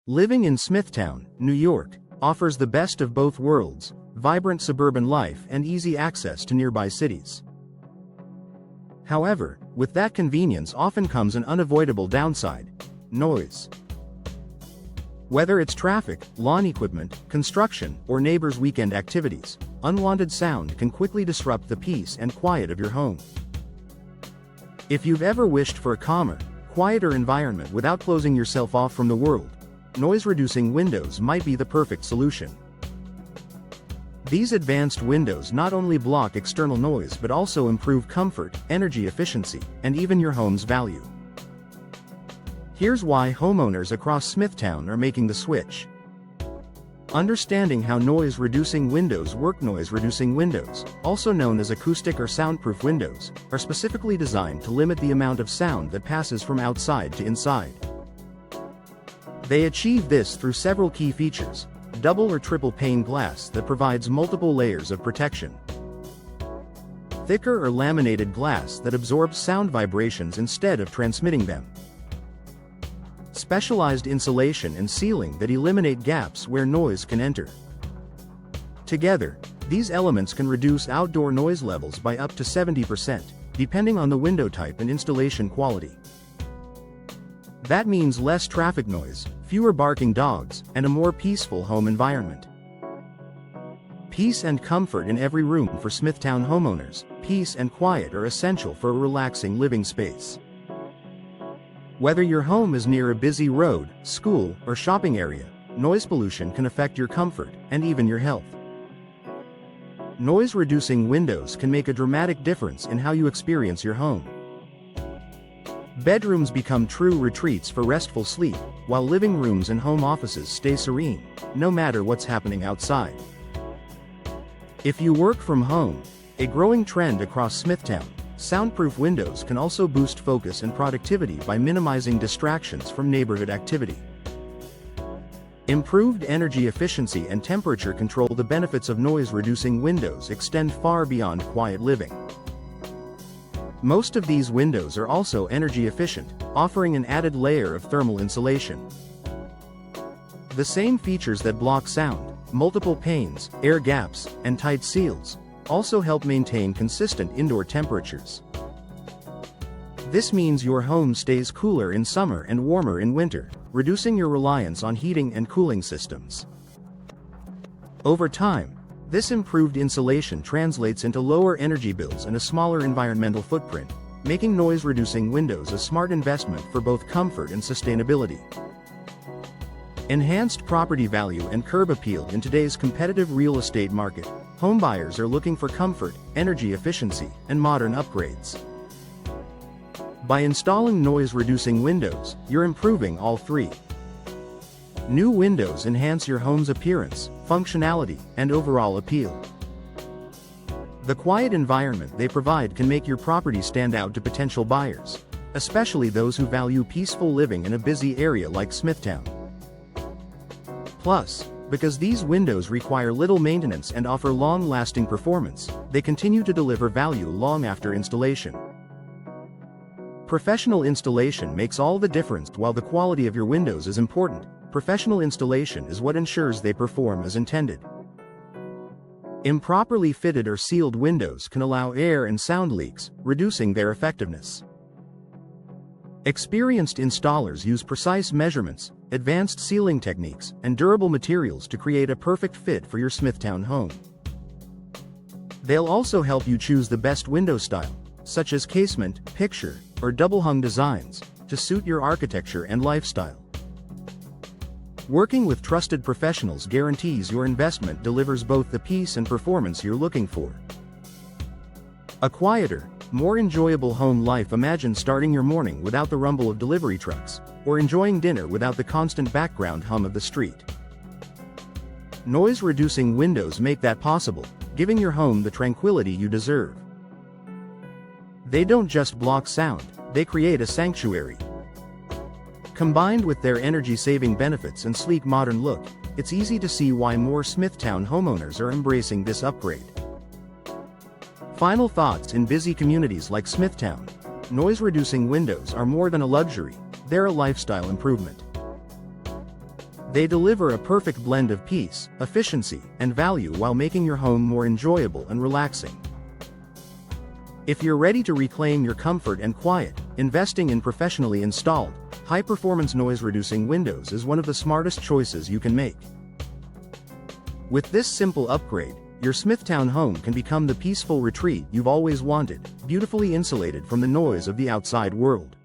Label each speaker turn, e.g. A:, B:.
A: Living in Smithtown, New York, offers the best of both worlds: vibrant suburban life and easy access to nearby cities. However, with that convenience often comes an unavoidable downside: noise. Whether it's traffic, lawn equipment, construction, or neighbors' weekend activities, unwanted sound can quickly disrupt the peace and quiet of your home. If you've ever wished for a calmer, quieter environment without closing yourself off from the world, noise-reducing windows might be the perfect solution. These advanced windows not only block external noise but also improve comfort, energy efficiency, and even your home's value. Here's why homeowners across Smithtown are making the switch. Understanding how noise-reducing windows work. Noise-reducing windows, also known as acoustic or soundproof windows, are specifically designed to limit the amount of sound that passes from outside to inside. They achieve this through several key features: double or triple pane glass that provides multiple layers of protection, thicker or laminated glass that absorbs sound vibrations instead of transmitting them, specialized insulation and sealing that eliminate gaps where noise can enter. Together, these elements can reduce outdoor noise levels by up to 70%, depending on the window type and installation quality. That means less traffic noise, fewer barking dogs, and a more peaceful home environment. Peace and comfort in every room. For Smithtown homeowners, peace and quiet are essential for a relaxing living space. Whether your home is near a busy road, school, or shopping area, noise pollution can affect your comfort and even your health. Noise-reducing windows can make a dramatic difference in how you experience your home. Bedrooms become true retreats for restful sleep, while living rooms and home offices stay serene, no matter what's happening outside. If you work from home, a growing trend across Smithtown, soundproof windows can also boost focus and productivity by minimizing distractions from neighborhood activity. Improved energy efficiency and temperature control. The benefits of noise-reducing windows extend far beyond quiet living. Most of these windows are also energy efficient, offering an added layer of thermal insulation. The same features that block sound, multiple panes, air gaps, and tight seals, also help maintain consistent indoor temperatures. This means your home stays cooler in summer and warmer in winter, reducing your reliance on heating and cooling systems. Over time, this improved insulation translates into lower energy bills and a smaller environmental footprint, making noise-reducing windows a smart investment for both comfort and sustainability. Enhanced property value and curb appeal. In today's competitive real estate market, homebuyers are looking for comfort, energy efficiency, and modern upgrades. By installing noise-reducing windows, you're improving all three. New windows enhance your home's appearance, functionality, and overall appeal. The quiet environment they provide can make your property stand out to potential buyers, especially those who value peaceful living in a busy area like Smithtown. Plus, because these windows require little maintenance and offer long-lasting performance, they continue to deliver value long after installation. Professional installation makes all the difference. While the quality of your windows is important, professional installation is what ensures they perform as intended. Improperly fitted or sealed windows can allow air and sound leaks, reducing their effectiveness. Experienced installers use precise measurements, advanced sealing techniques, and durable materials to create a perfect fit for your Smithtown home. They'll also help you choose the best window style, such as casement, picture, or double-hung designs, to suit your architecture and lifestyle. Working with trusted professionals guarantees your investment delivers both the peace and performance you're looking for. A quieter, more enjoyable home life. Imagine starting your morning without the rumble of delivery trucks, or enjoying dinner without the constant background hum of the street. Noise-reducing windows make that possible, giving your home the tranquility you deserve. They don't just block sound, they create a sanctuary. Combined with their energy-saving benefits and sleek modern look, it's easy to see why more Smithtown homeowners are embracing this upgrade. Final thoughts: in busy communities like Smithtown, noise-reducing windows are more than a luxury, they're a lifestyle improvement. They deliver a perfect blend of peace, efficiency, and value while making your home more enjoyable and relaxing. If you're ready to reclaim your comfort and quiet, investing in professionally installed, high-performance noise-reducing windows is one of the smartest choices you can make. With this simple upgrade, your Smithtown home can become the peaceful retreat you've always wanted, beautifully insulated from the noise of the outside world.